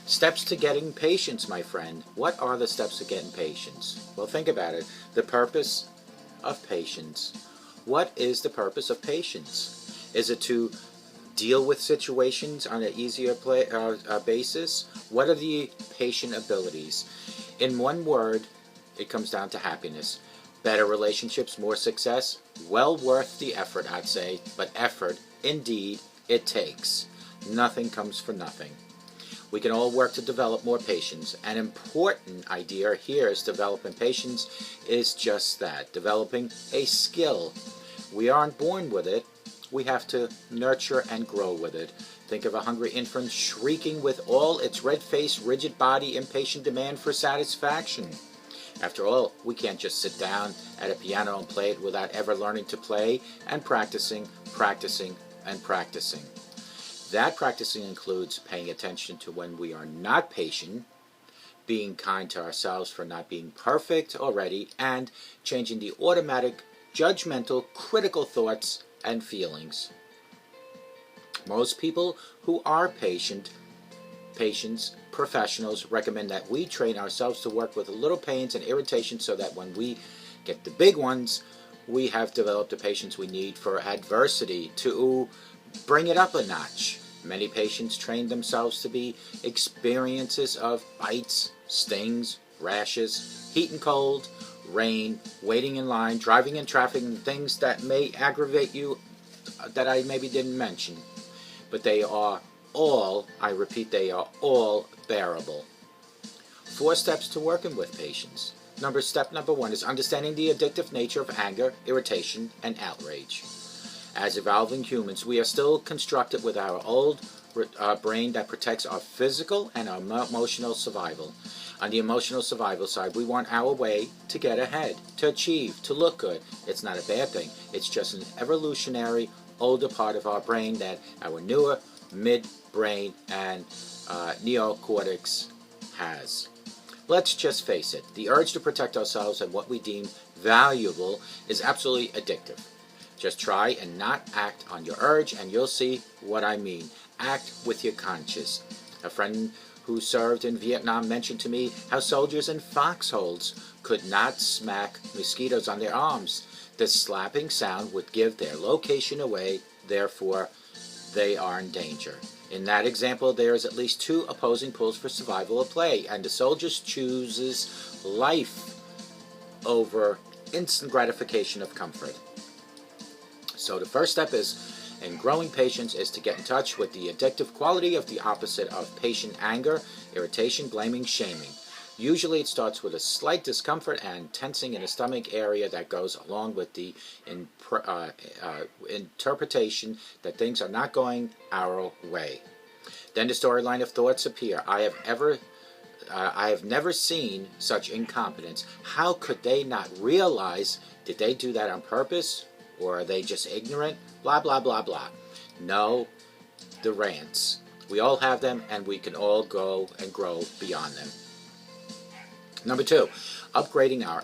Steps to getting patience, my friend. What are the steps to getting patience? Well, think about it. The purpose of patience. What is the purpose of patience? Is it to deal with situations on an easier basis? What are the patient abilities? In one word, it comes down to happiness. Better relationships, more success, well worth the effort, I'd say, but effort, indeed, it takes. Nothing comes for nothing. We can all work to develop more patience. An important idea here is developing patience is just that, developing a skill. We aren't born with it. We have to nurture and grow with it. Think of a hungry infant shrieking with all its red face, rigid body, impatient demand for satisfaction. After all, we can't just sit down at a piano and play it without ever learning to play and practicing, practicing, and practicing. That practicing includes paying attention to when we are not patient, being kind to ourselves for not being perfect already, and changing the automatic, judgmental, critical thoughts and feelings. Most people who are patience professionals recommend that we train ourselves to work with little pains and irritations so that when we get the big ones, we have developed the patience we need for adversity to bring it up a notch. Many patients train themselves to be experiences of bites, stings, rashes, heat and cold, rain, waiting in line, driving in traffic, and things that may aggravate you that I maybe didn't mention. But they are all, I repeat, they are all bearable. 4 steps to working with patience. Step number 1 is understanding the addictive nature of anger, irritation, and outrage. As evolving humans, we are still constructed with our old brain that protects our physical and our emotional survival. On the emotional survival side, we want our way to get ahead, to achieve, to look good. It's not a bad thing. It's just an evolutionary, older part of our brain that our newer midbrain and neocortex has. Let's just face it, the urge to protect ourselves and what we deem valuable is absolutely addictive. Just try and not act on your urge and you'll see what I mean. Act with your conscience. A friend who served in Vietnam mentioned to me how soldiers in foxholes could not smack mosquitoes on their arms. The slapping sound would give their location away, therefore they are in danger. In that example, there is at least 2 opposing pulls for survival at play, and the soldier chooses life over instant gratification of comfort. So the first step in growing patience is to get in touch with the addictive quality of the opposite of patient: anger, irritation, blaming, shaming. Usually it starts with a slight discomfort and tensing in the stomach area that goes along with the interpretation that things are not going our way. Then the storyline of thoughts appear. I have never seen such incompetence. How could they not realize? Did they do that on purpose? Or are they just ignorant? Blah, blah, blah, blah. No, the rants. We all have them, and we can all go and grow beyond them. Number 2, upgrading our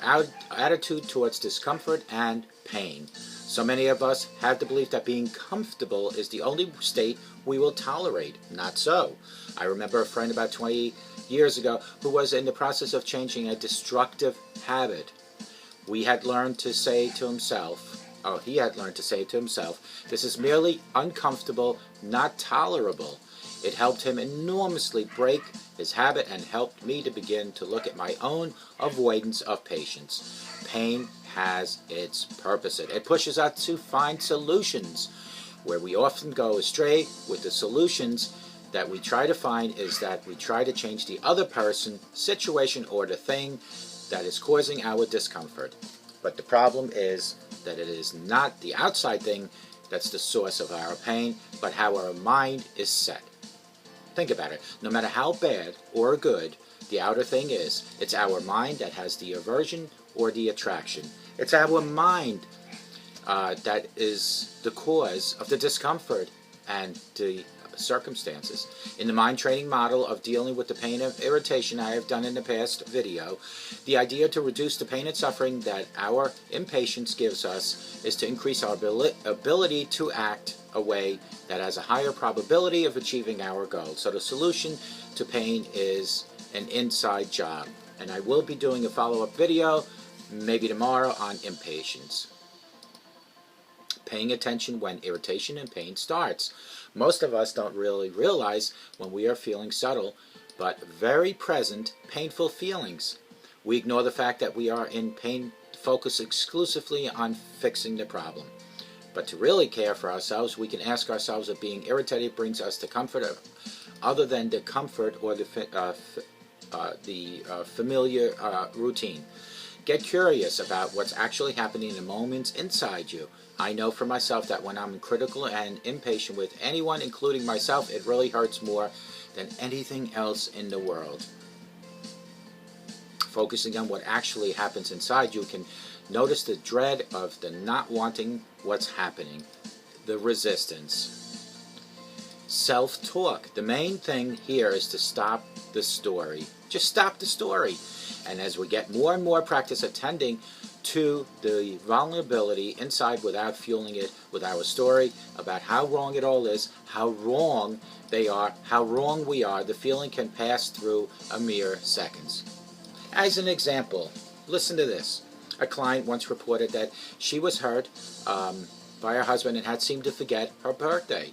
attitude towards discomfort and pain. So many of us have the belief that being comfortable is the only state we will tolerate. Not so. I remember a friend about 20 years ago who was in the process of changing a destructive habit. He had learned to say to himself, this is merely uncomfortable, not tolerable. It helped him enormously break his habit and helped me to begin to look at my own avoidance of patience. Pain has its purpose. It pushes us to find solutions. Where we often go astray with the solutions that we try to find is that we try to change the other person, situation, or the thing that is causing our discomfort. But the problem is that it is not the outside thing that's the source of our pain, but how our mind is set. Think about it. No matter how bad or good the outer thing is, it's our mind that has the aversion or the attraction. It's our mind that is the cause of the discomfort and the circumstances. In the mind training model of dealing with the pain and irritation I have done in the past video, the idea to reduce the pain and suffering that our impatience gives us is to increase our ability to act a way that has a higher probability of achieving our goal. So the solution to pain is an inside job. And I will be doing a follow-up video, maybe tomorrow, on impatience. Paying attention when irritation and pain starts. Most of us don't really realize when we are feeling subtle but very present painful feelings. We ignore the fact that we are in pain, focus exclusively on fixing the problem. But to really care for ourselves, we can ask ourselves if being irritated brings us the comfort other than the comfort or the familiar routine. Get curious about what's actually happening in the moments inside you. I know for myself that when I'm critical and impatient with anyone, including myself, it really hurts more than anything else in the world. Focusing on what actually happens inside you can notice the dread of the not wanting what's happening, the resistance. Self-talk. The main thing here is to stop the story. Just stop the story. And as we get more and more practice attending to the vulnerability inside without fueling it with our story about how wrong it all is, how wrong they are, how wrong we are, the feeling can pass through a mere seconds. As an example, listen to this. A client once reported that she was hurt by her husband and had seemed to forget her birthday,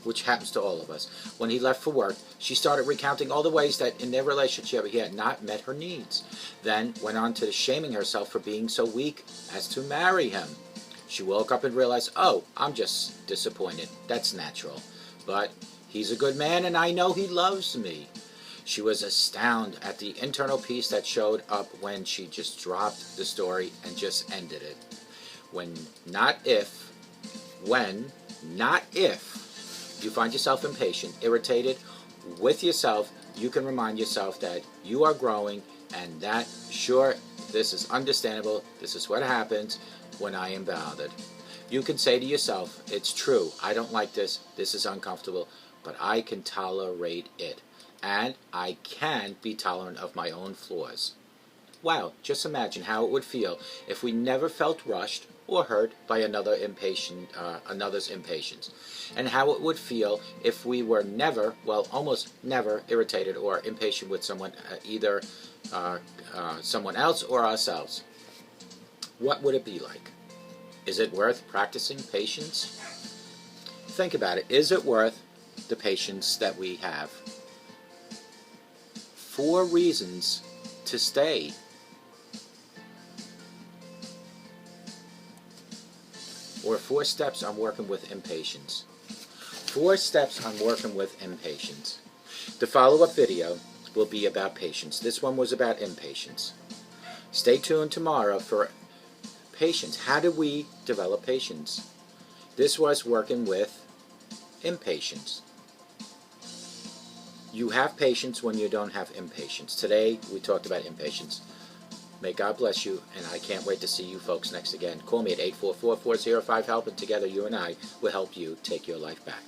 which happens to all of us. When he left for work, she started recounting all the ways that in their relationship he had not met her needs. Then went on to shaming herself for being so weak as to marry him. She woke up and realized, oh, I'm just disappointed. That's natural. But he's a good man and I know he loves me. She was astounded at the internal peace that showed up when she just dropped the story and just ended it. When, not if, you find yourself impatient, irritated with yourself, you can remind yourself that you are growing and that, sure, this is understandable, this is what happens when I am bothered. You can say to yourself, it's true, I don't like this, this is uncomfortable, but I can tolerate it. And I can be tolerant of my own flaws. Wow, just imagine how it would feel if we never felt rushed or hurt by another's impatience. And how it would feel if we were never, well, almost never irritated or impatient with someone, either someone else or ourselves. What would it be like? Is it worth practicing patience? Think about it. Is it worth the patience that we have? 4 reasons to stay. Or 4 steps on working with impatience. 4 steps on working with impatience. The follow-up video will be about patience. This one was about impatience. Stay tuned tomorrow for patience. How do we develop patience? This was working with impatience. You have patience when you don't have impatience. Today, we talked about impatience. May God bless you, and I can't wait to see you folks next again. Call me at 844-405-HELP, and together you and I will help you take your life back.